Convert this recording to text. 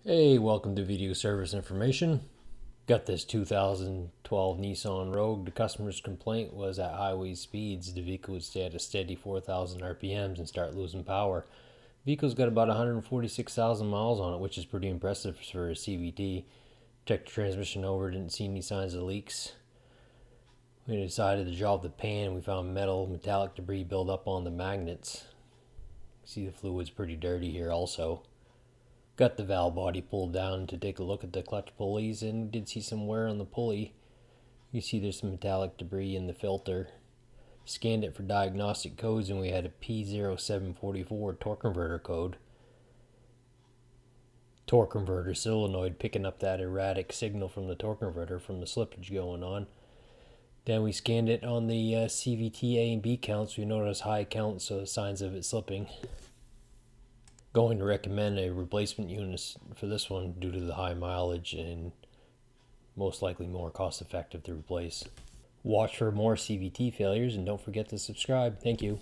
Hey, welcome to Video Service Information. Got this 2012 Nissan Rogue. The customer's complaint was at highway speeds, the vehicle would stay at a steady 4,000 RPMs and start losing power. The vehicle's got about 146,000 miles on it, which is pretty impressive for a CVT. Checked the transmission over, didn't see any signs of leaks. We decided to drop the pan and we found metallic debris build up on the magnets. See, the fluid's pretty dirty here also. Got the valve body pulled down to take a look at the clutch pulleys, and we did see some wear on the pulley. You see there's some metallic debris in the filter. Scanned it for diagnostic codes and we had a P0744 torque converter code. Torque converter solenoid picking up that erratic signal from the torque converter from the slippage going on. Then we scanned it on the CVT A and B counts. We noticed high counts, so signs of it slipping. Going to recommend a replacement unit for this one due to the high mileage and most likely more cost effective to replace. Watch for more CVT failures and don't forget to subscribe. Thank you.